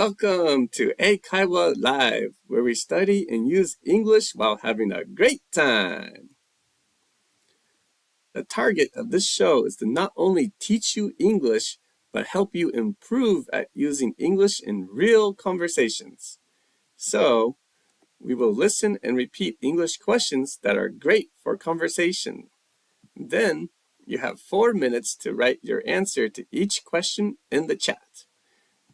Welcome to 英会話 Live, where we study and use English while having a great time. The target of this show is to not only teach you English, but help you improve at using English in real conversations. So, we will listen and repeat English questions that are great for conversation. Then, you have 4 minutes to write your answer to each question in the chat.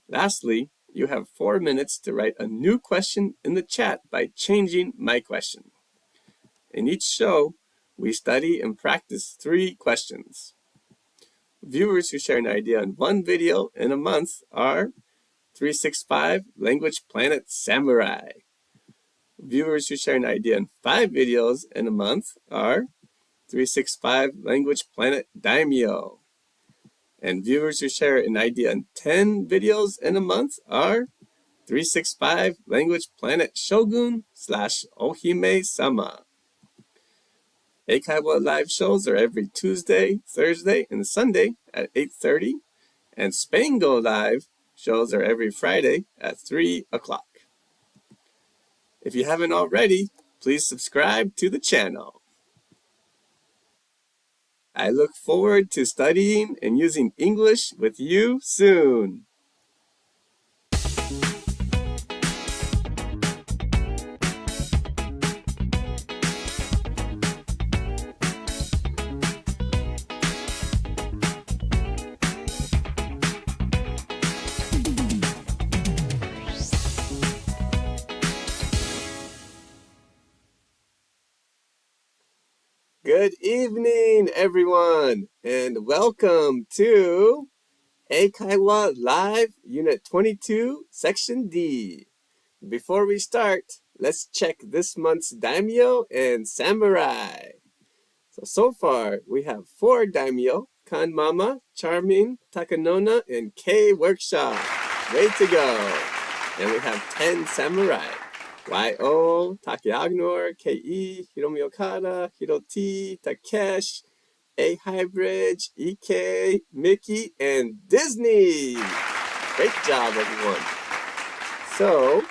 Lastly, you have 4 minutes to write a new question in the chat by changing my question. In each show, we study and practice 3 questions. Viewers who share an idea in 1 video in a month are 365 Language Planet Samurai. Viewers who share an idea in 5 videos in a month are 365 Language Planet Daimyo. And viewers who share an idea in 10 videos in a month are 365 Language Planet Shogun / Ohime-sama. 英会話 live shows are every Tuesday, Thursday, and Sunday at 8:30, and Spain Go Live shows are every Friday at 3 o'clock. If you haven't already, please subscribe to the channel. I look forward to studying and using English with you soon. Good evening, everyone, and welcome to 英会話 Live Unit 22, Section D. Before we start, let's check this month's daimyo and samurai. So far, we have 4 daimyo: Kan Mama, Charming, Takanona, and K Workshop. Way to go! And we have 10 samurai: Y.O., Takeagnor, K.E., Hiromi Okada, Hiroti, Takesh, A Hybridge, E.K., Mickey, and Disney. Great job, everyone. So,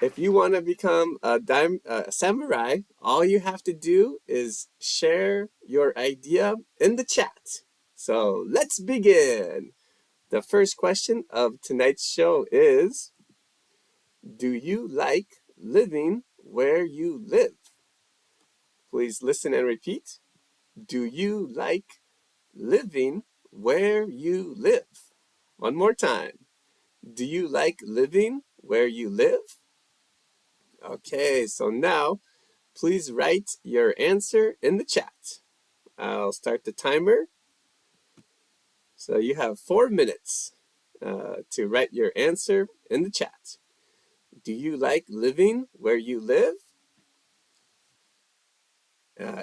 if you want to become a samurai, all you have to do is share your idea in the chat. So, let's begin. The first question of tonight's show is, do you like living where you live? Please listen and repeat. Do you like living where you live? One more time. Do you like living where you live? Okay, so now please write your answer in the chat. I'll start the timer. So you have 4 minutes to write your answer in the chat. Do you like living where you live?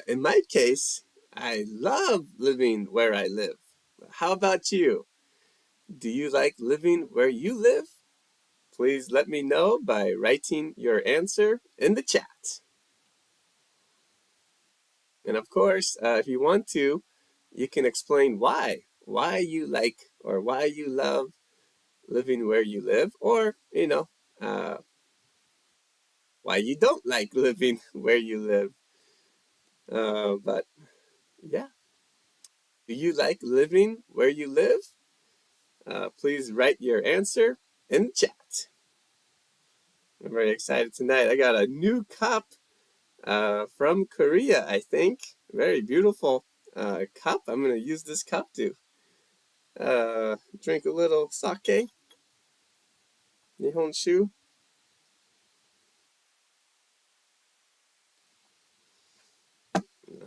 In my case, I love living where I live. How about you? Do you like living where you live? Please let me know by writing your answer in the chat. And of course, if you want to, you can explain why you like or why you love living where you live, or, why you don't like living where you live. But yeah, do you like living where you live? Please write your answer in the chat. I'm very excited tonight. I got a new cup from Korea, I think. Very beautiful cup. I'm going to use this cup to drink a little sake. Nihonshu.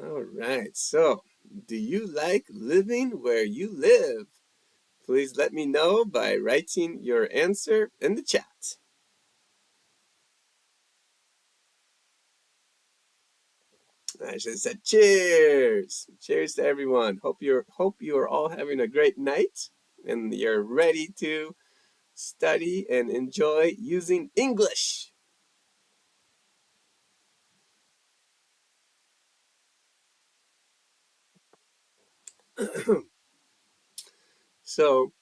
All right. So, do you like living where you live? Please let me know by writing your answer in the chat. I should have said cheers. Cheers to everyone. Hope you are all having a great night and you're ready to study and enjoy using English. So,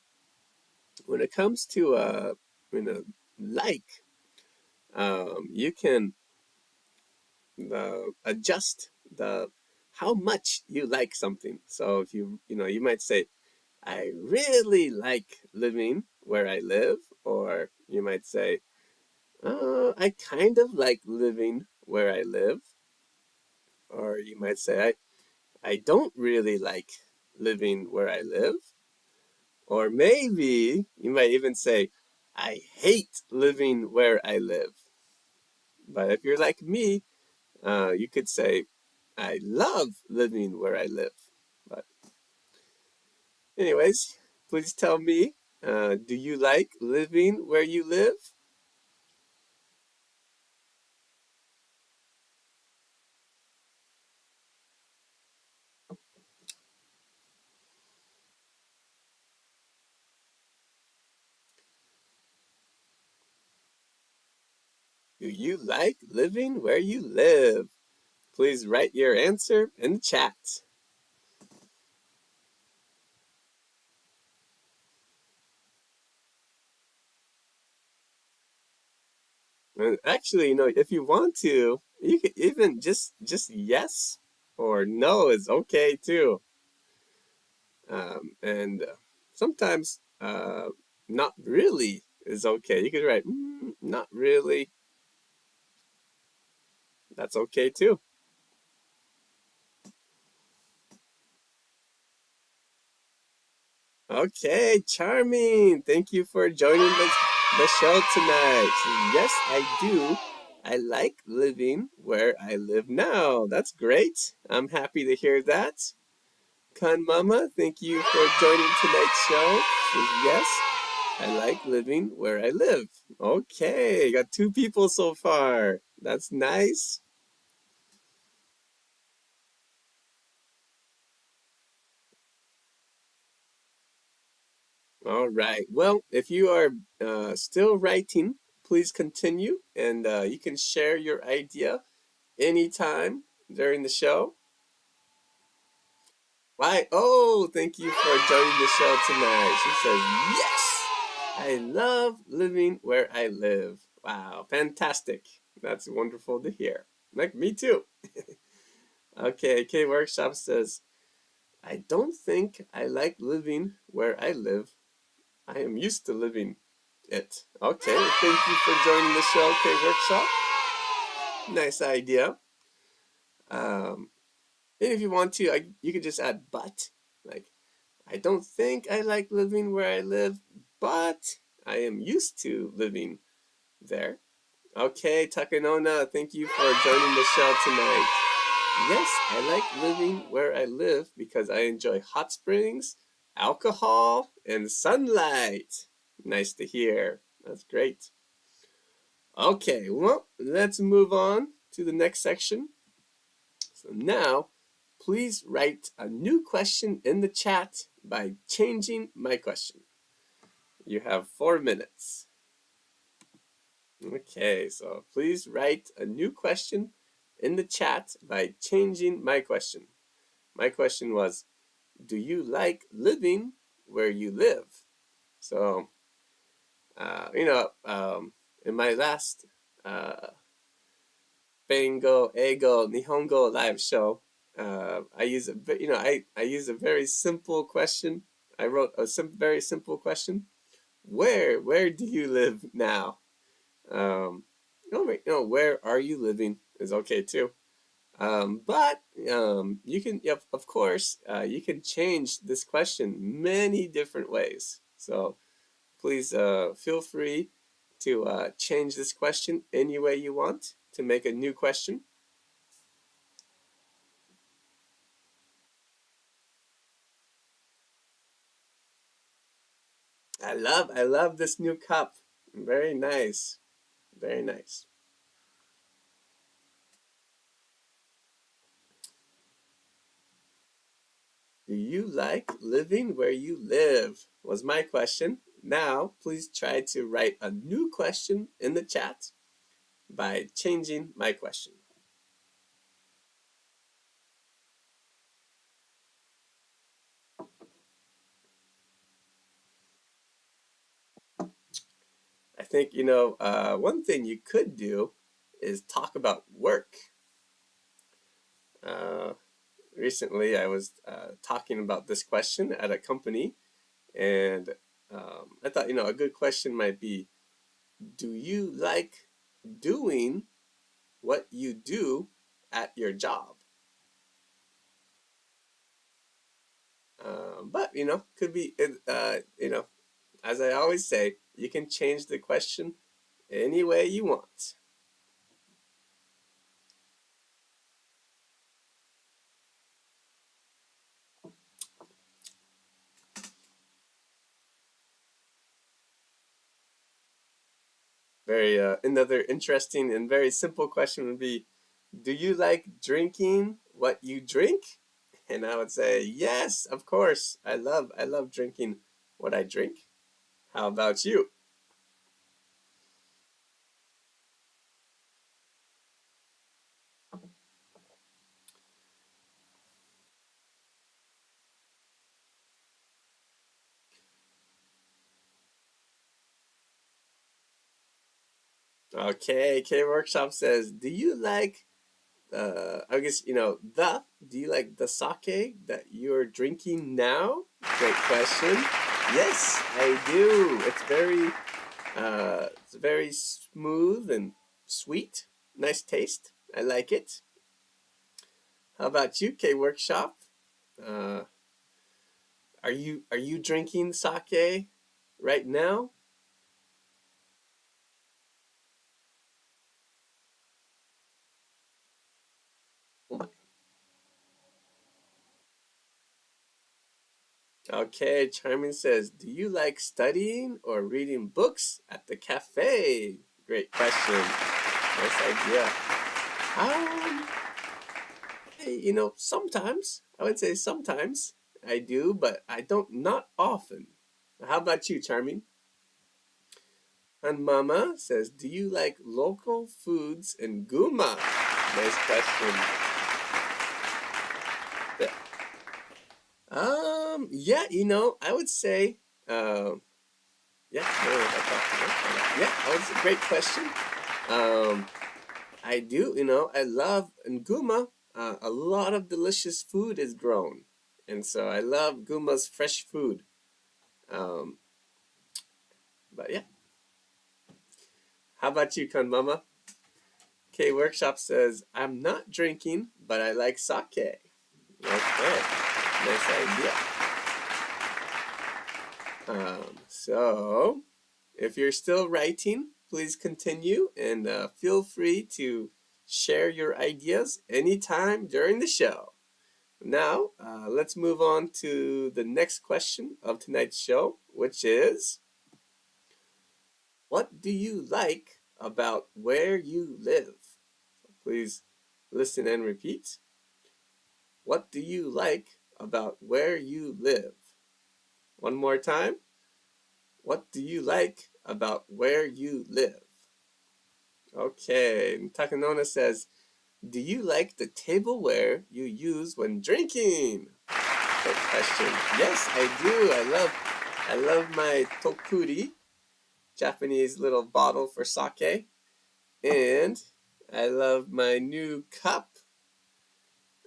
when it comes to like, you can adjust the how much you like something. So if you might say, I really like living where I live, or you might say, I kind of like living where I live, or you might say, I don't really like living where I live, or maybe you might even say, I hate living where I live. But if you're like me, you could say, I love living where I live. But anyways, please tell me, do you like living where you live? Do you like living where you live? Please write your answer in the chat. And actually, if you want to, you could even just yes or no is okay too. And sometimes not really is okay. You could write not really. That's okay too. Okay, charming. Thank you for joining the show tonight. Yes, I do. I like living where I live now. That's great. I'm happy to hear that. Kan Mama, thank you for joining tonight's show. Yes, I like living where I live. Okay, got two people so far. That's nice. All right. Well, if you are still writing, please continue and you can share your idea anytime during the show. Why? Oh, thank you for joining the show tonight. She says, yes, I love living where I live. Wow, fantastic. That's wonderful to hear. Like me too. Okay, K Workshop says, I don't think I like living where I live. I am used to living it. Okay, thank you for joining the show, K Workshop. Nice idea. Um, and if you want to, you could just add but. Like, I don't think I like living where I live, but I am used to living there. Okay, Takanona, thank you for joining the show tonight. Yes, I like living where I live because I enjoy hot springs, alcohol, and sunlight. Nice to hear. That's great. Okay, well, let's move on to the next section. So now, please write a new question in the chat by changing my question. You have 4 minutes. Okay, so please write a new question in the chat by changing my question. My question was, do you like living where you live? So, in my last Bengo, Ego, Nihongo live show, I use I use a very simple question. I wrote a very simple question. Where do you live now? Um, where are you living is okay too. But you can, of course, you can change this question many different ways. So please feel free to change this question any way you want to make a new question. I love this new cup. Very nice. Very nice. Do you like living where you live? Was my question. Now, please try to write a new question in the chat by changing my question. I think, one thing you could do is talk about work. Recently, I was talking about this question at a company, and I thought, a good question might be, do you like doing what you do at your job? But, could be, as I always say, you can change the question any way you want. Very another interesting and very simple question would be, do you like drinking what you drink? And I would say, yes, of course. I love drinking what I drink. How about you? Okay, K Workshop says, do you like I guess do you like the sake that you're drinking now? Great question. Yes, I do. It's very smooth and sweet. Nice taste. I like it. How about you, K Workshop? Uh, are you drinking sake right now? Okay, Charmin says, do you like studying or reading books at the cafe? Great question. Nice idea. Um, hey, sometimes, I would say sometimes I do, but I don't, not often. How about you, Charmin? And Mama says, do you like local foods in Guma? Nice question. Yeah, I would say, yeah, no, I was a great question. Um, I do, I love in Guma. A lot of delicious food is grown, and so I love Guma's fresh food. Um, but yeah, how about you, Kan Mama? K Workshop says I'm not drinking, but I like sake. Okay, nice idea. So if you're still writing, please continue and feel free to share your ideas anytime during the show. Now, let's move on to the next question of tonight's show, which is, what do you like about where you live? Please listen and repeat. What do you like about where you live? One more time. What do you like about where you live? Okay, Takanona says, do you like the tableware you use when drinking? Good question. Yes, I do. I love my tokuri, Japanese little bottle for sake, and I love my new cup,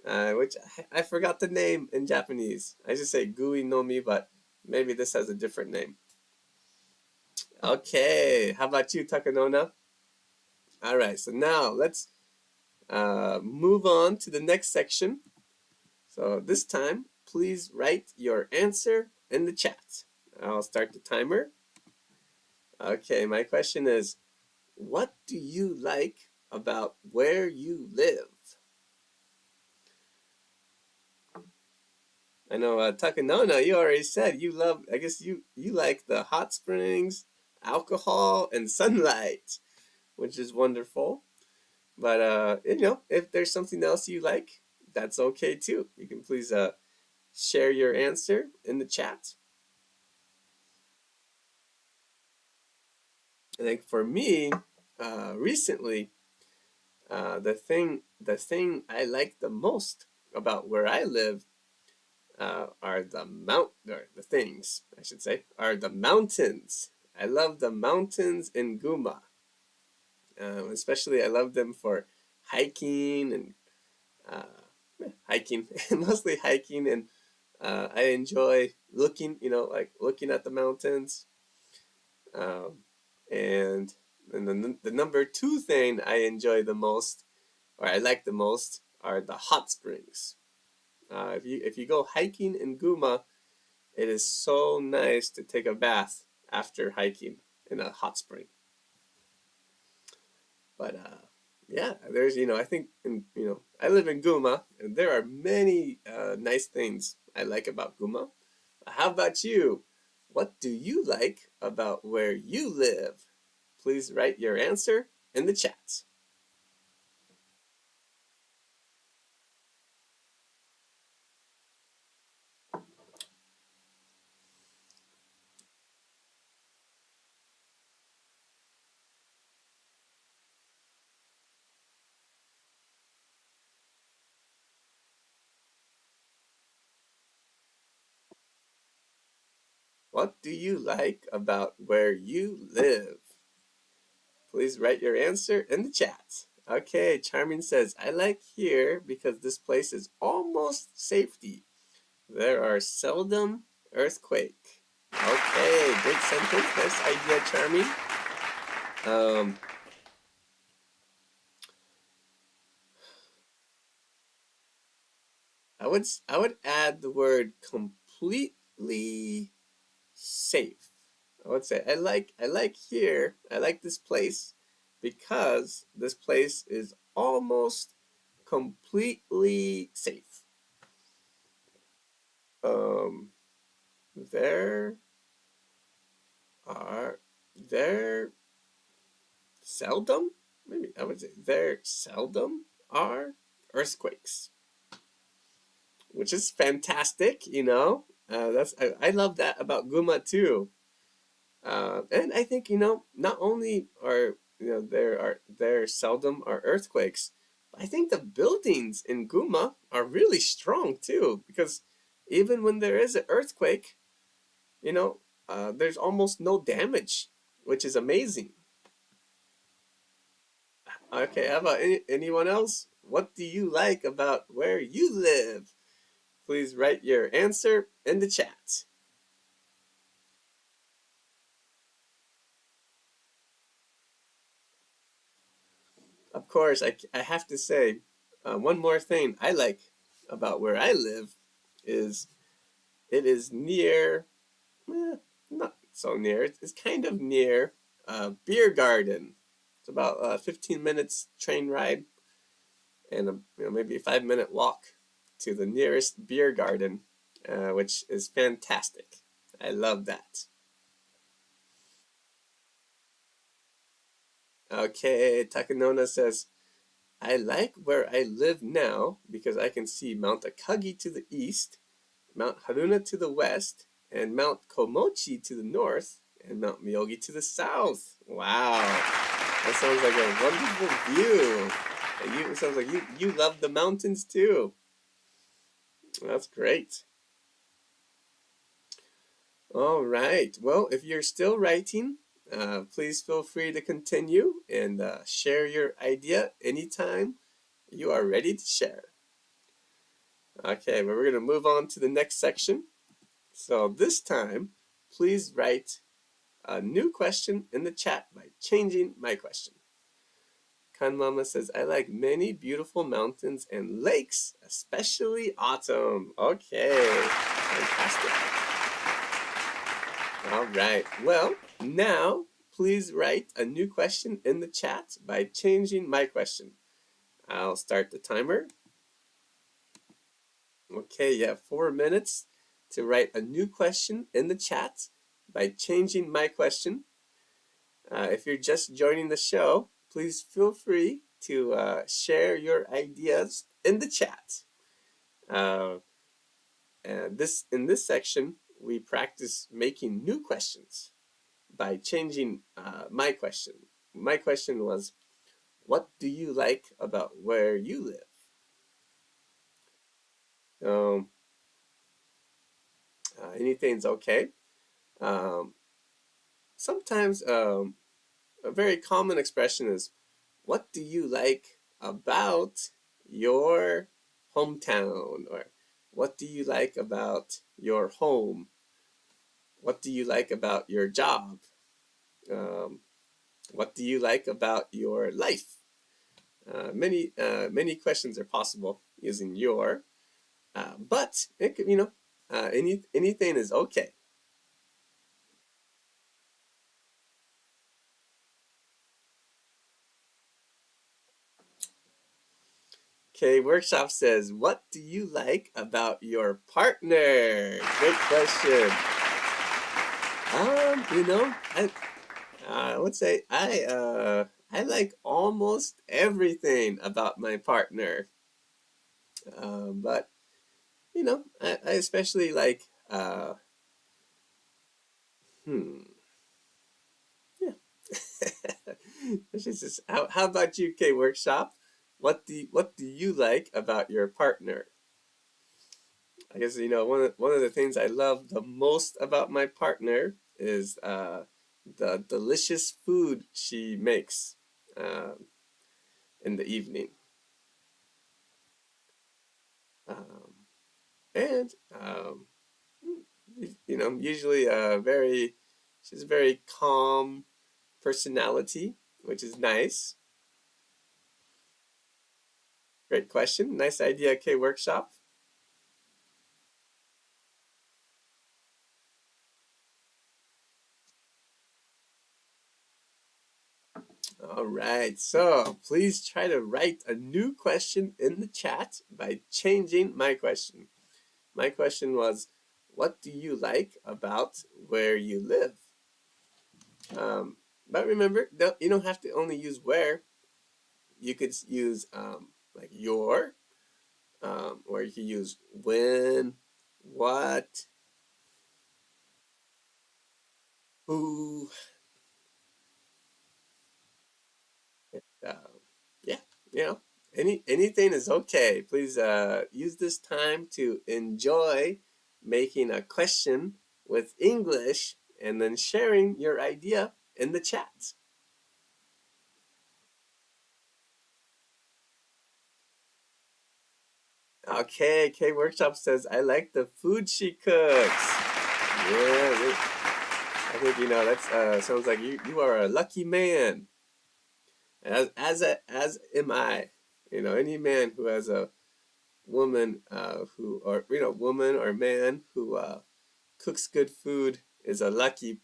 which I forgot the name in Japanese. I just say gui no mi, but maybe this has a different name. Okay, how about you, Takanona? All right, so now let's move on to the next section. So this time, please write your answer in the chat. I'll start the timer. Okay, my question is, what do you like about where you live? I know, Takanona, you already said you love, I guess you like the hot springs, alcohol, and sunlight, which is wonderful. But, if there's something else you like, that's okay too. You can please share your answer in the chat. I think for me, recently, the thing I like the most about where I live are the things I should say are the mountains. I love the mountains in Guma. Especially I love them for hiking and hiking, mostly hiking, and I enjoy looking, like looking at the mountains. Um, and the number two thing I enjoy the most, or I like the most, are the hot springs. If you go hiking in Guma, it is so nice to take a bath after hiking in a hot spring. But yeah, there's I think I live in Guma, and there are many nice things I like about Guma. How about you? What do you like about where you live? Please write your answer in the chat. What do you like about where you live? Please write your answer in the chat. Okay, Charming says, I like here because this place is almost safety. There are seldom earthquake. Okay, great sentence. Nice idea, Charming. I would add the word completely safe. I would say I like here. I like this place because this place is almost completely safe. Um, there there seldom, maybe I would say there seldom are earthquakes, which is fantastic. I love that about Guma too. And I think not only are there seldom are earthquakes, but I think the buildings in Guma are really strong too, because even when there is an earthquake, there's almost no damage, which is amazing. Okay, how about anyone else? What do you like about where you live? Please write your answer in the chat. Of course, I have to say, one more thing I like about where I live is it is near, not so near, it's kind of near a beer garden. It's about a 15 minutes train ride and maybe a 5-minute walk to the nearest beer garden, which is fantastic. I love that. Okay, Takanona says, I like where I live now because I can see Mount Akagi to the east, Mount Haruna to the west, and Mount Komochi to the north, and Mount Miyogi to the south. Wow, that sounds like a wonderful view. It sounds like you love the mountains too. That's great. All right. Well, if you're still writing, please feel free to continue and share your idea anytime you are ready to share. Okay, but we're going to move on to the next section. So this time, please write a new question in the chat by changing my question. Kan Mama says, I like many beautiful mountains and lakes, especially autumn. Okay, fantastic. All right, well, now please write a new question in the chat by changing my question. I'll start the timer. Okay, you have 4 minutes to write a new question in the chat by changing my question. If you're just joining the show, please feel free to share your ideas in the chat. In this section, we practice making new questions by changing my question. My question was, what do you like about where you live? Anything's okay. sometimes a very common expression is, what do you like about your hometown? Or what do you like about your home? What do you like about your job? Um, what do you like about your life? Many questions are possible using your, but it could, anything is okay. Okay, workshop says, what do you like about your partner? Great question. You know, I would say I like almost everything about my partner. But I especially like hmm yeah. How about you, K Workshop? What do you like about your partner? I guess one of the things I love the most about my partner is the delicious food she makes uh, in the evening. Um, and usually she's a very calm personality, which is nice. Great question. Nice idea, K Workshop. All right, so please try to write a new question in the chat by changing my question. My question was, what do you like about where you live? But remember, you don't have to only use where. You could use like your, or you could use when, what, who. Um, yeah, you know, anything is okay. Please use this time to enjoy making a question with English and then sharing your idea in the chat. Okay, K Workshop says, I like the food she cooks. Yeah, I think that's sounds like you are a lucky man. As am I. Any man who has a woman who or woman or man who cooks good food is a lucky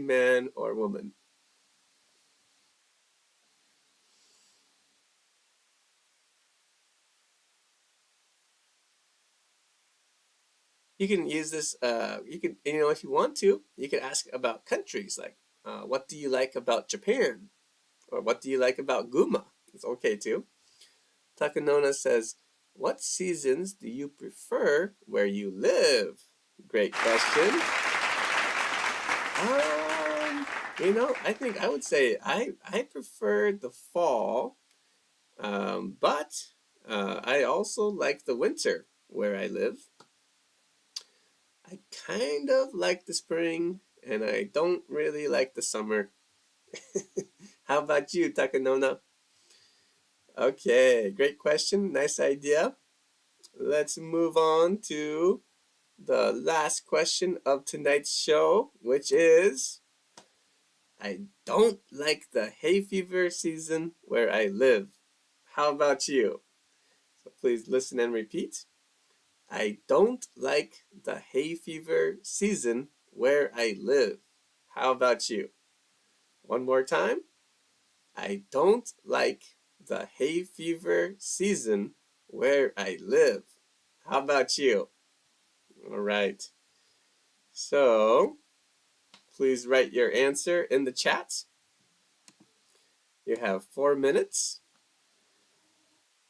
man or woman. You can use this. You can if you want to, you can ask about countries like, what do you like about Japan, or what do you like about Guma? It's okay too. Takanona says, what seasons do you prefer where you live? Great question. I think I would say I prefer the fall, but I also like the winter where I live. I kind of like the spring, and I don't really like the summer. How about you, Takanona? Okay, great question. Nice idea. Let's move on to the last question of tonight's show, which is, I don't like the hay fever season where I live. How about you? So please listen and repeat. I don't like the hay fever season where I live. How about you? One more time. I don't like the hay fever season where I live. How about you? All right. So please write your answer in the chat. You have 4 minutes.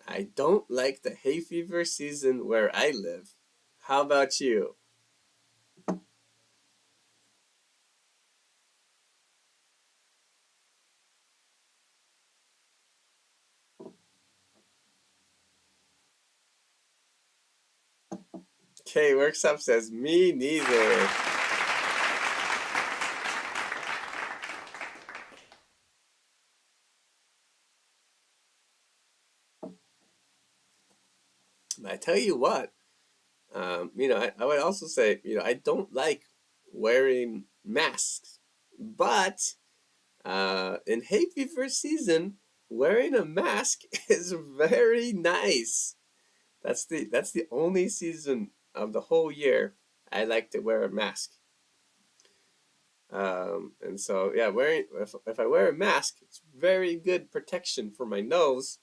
I don't like the hay fever season where I live. How about you? Okay, Workshop says, me neither. I tell you what, I would also say, I don't like wearing masks, but in hay fever season, wearing a mask is very nice. That's the only season of the whole year I like to wear a mask. And so yeah, wearing if I wear a mask, it's very good protection for my nose,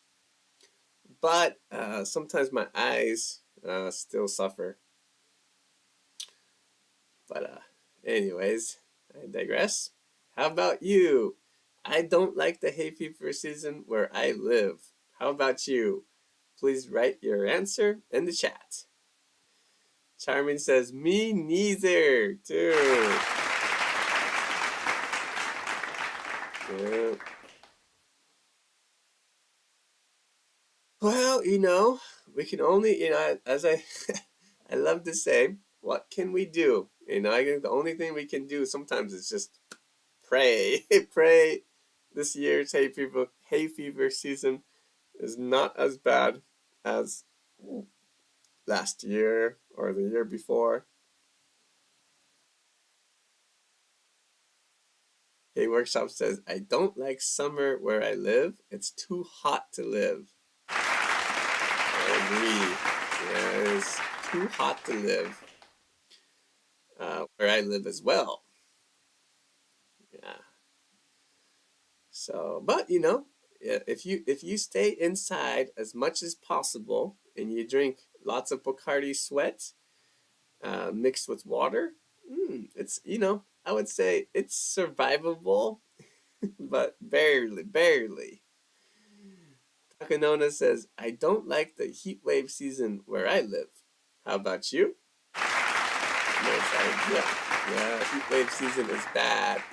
but sometimes my eyes still suffer. But anyways, I digress. How about you? I don't like the hay fever season where I live. How about you? Please write your answer in the chat. Charmin says, me neither, too. Yeah. Well, we can only, as I, I love to say, what can we do? I think the only thing we can do sometimes is just pray. Pray this year's hay fever season is not as bad as last year or the year before. Hay Workshop says, I don't like summer where I live. It's too hot to live. I agree. Yeah, it is too hot to live where I live as well. Yeah. So, but if you stay inside as much as possible and you drink lots of Bacardi Sweat mixed with water, it's I would say it's survivable, but barely. Takanona says, I don't like the heat wave season where I live. How about you? Nice idea. Yeah, heat wave season is bad.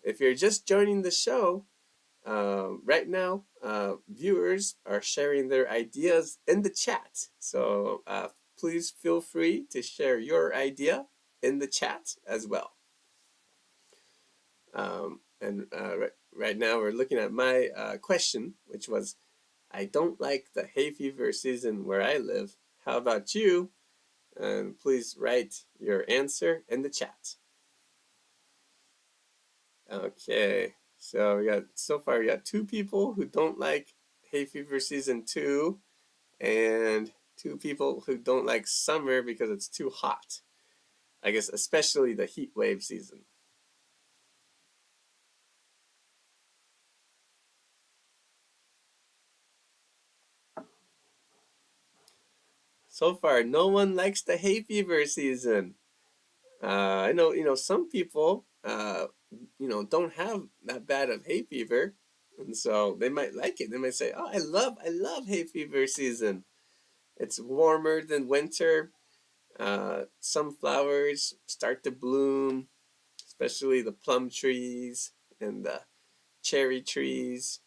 If you're just joining the show, right now, viewers are sharing their ideas in the chat. So please feel free to share your idea in the chat as well. And right now we're looking at my question, which was, I don't like the hay fever season where I live. How about you? And please write your answer in the chat. Okay, so we got 2 people who don't like hay fever season 2, and 2 people who don't like summer because it's too hot. I guess especially the heat wave season. So far, no one likes the hay fever season. I know, some people, don't have that bad of hay fever, and so they might like it. They might say, "Oh, I love hay fever season. It's warmer than winter. Some flowers start to bloom, especially the plum trees and the cherry trees."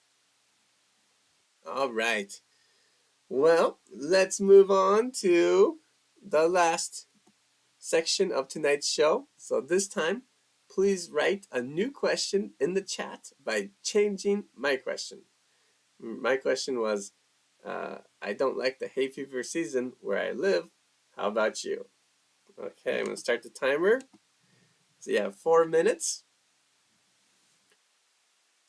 All right. Well, let's move on to the last section of tonight's show. So this time, please write a new question in the chat by changing my question. My question was, I don't like the hay fever season where I live. How about you? Okay, I'm going to start the timer. So you have 4 minutes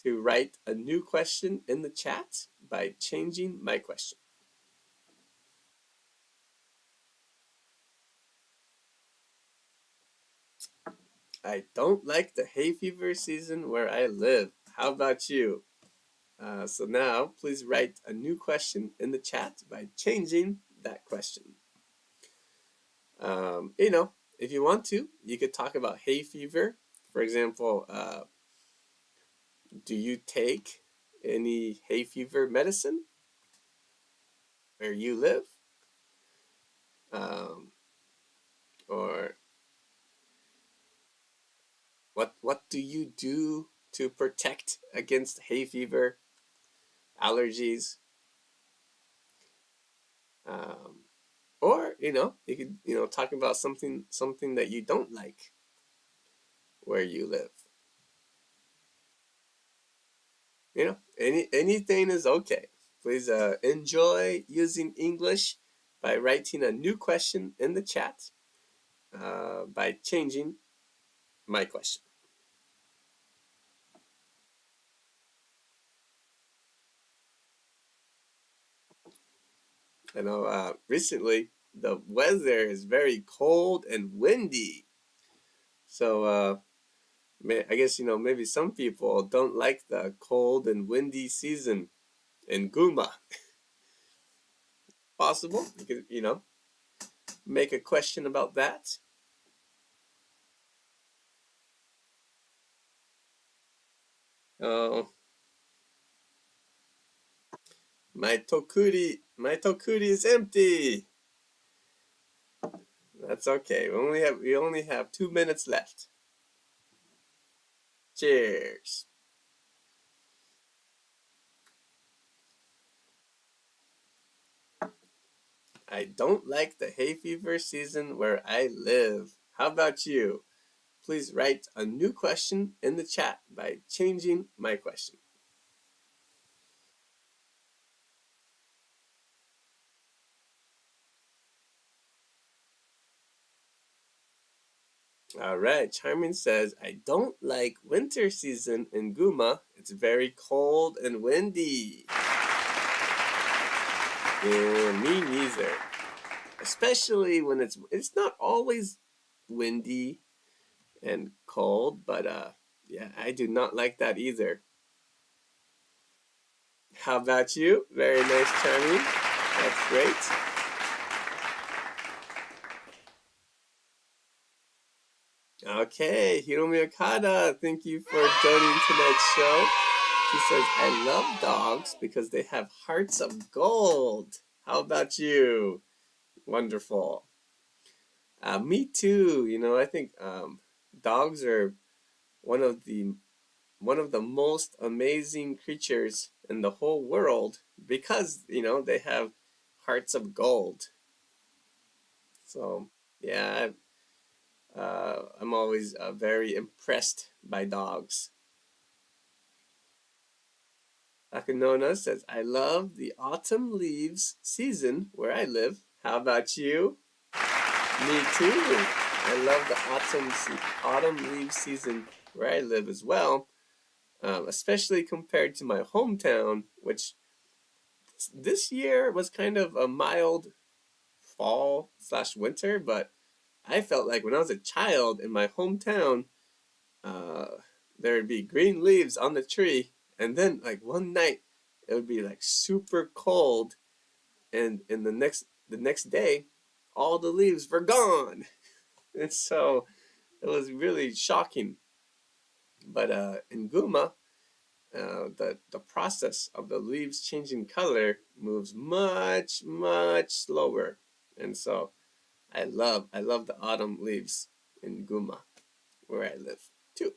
to write a new question in the chat by changing my question. I don't like the hay fever season where I live. How about you? So now, please write a new question in the chat by changing that question. If you want to, you could talk about hay fever. For example, do you take any hay fever medicine where you live? Or what do you do to protect against hay fever, allergies? Or you could talk about something that you don't like where you live. Anything is okay. please enjoy using English by writing a new question in the chat by changing my question. I know recently the weather is very cold and windy. So I guess, maybe some people don't like the cold and windy season in Guma. Possible. You could, make a question about that. Oh, my tokuri is empty. That's okay. We only have 2 minutes left. Cheers. I don't like the hay fever season where I live. How about you? Please write a new question in the chat by changing my question. All right, Charmin says, I don't like winter season in Guma. It's very cold and windy. Yeah, me neither. Especially when it's not always windy and cold, but yeah, I do not like that either. How about you? Very nice, Charmin. That's great. Okay, Hiromi Okada, thank you for joining tonight's show. She says, I love dogs because they have hearts of gold. How about you? Wonderful. Me too. I think dogs are one of the most amazing creatures in the whole world because, they have hearts of gold. So, yeah, I'm always very impressed by dogs. Akinona says, I love the autumn leaves season where I live. How about you? Me too. I love the autumn leaves season where I live as well, especially compared to my hometown, which this year was kind of a mild fall/winter, but I felt like when I was a child in my hometown, uh, there would be green leaves on the tree, and then like one night it would be like super cold, and in the next day, all the leaves were gone, and so it was really shocking. But in Guma, the process of the leaves changing color moves much slower, and so I love the autumn leaves in Guma, where I live too.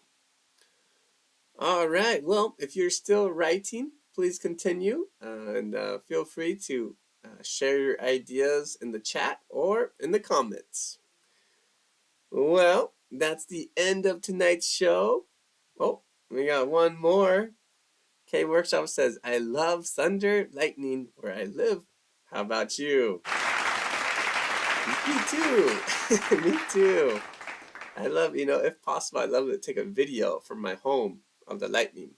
All right. Well, if you're still writing, please continue and feel free to share your ideas in the chat or in the comments. Well, that's the end of tonight's show. Oh, we got one more. K Workshop says, I love thunder, lightning where I live. How about you? Me too. Me too. I love, if possible, I love to take a video from my home of the lightning.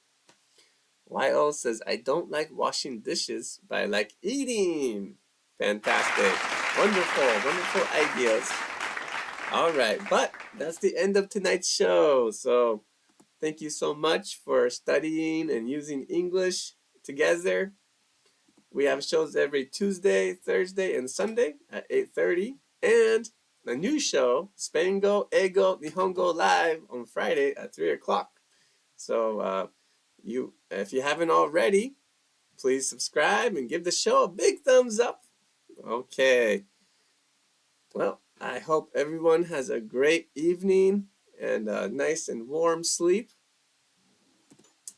YO says, I don't like washing dishes, but I like eating. Fantastic. Wonderful ideas. All right, but that's the end of tonight's show. So thank you so much for studying and using English together. We have shows every Tuesday, Thursday, and Sunday at 8:30. And a new show, Spango, Ego, Nihongo Live on Friday at 3 o'clock. So if you haven't already, please subscribe and give the show a big thumbs up. Okay. Well, I hope everyone has a great evening and a nice and warm sleep.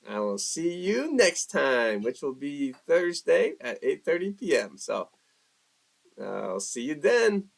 I will see you next time, which will be Thursday at 8:30 p.m. So I'll see you then.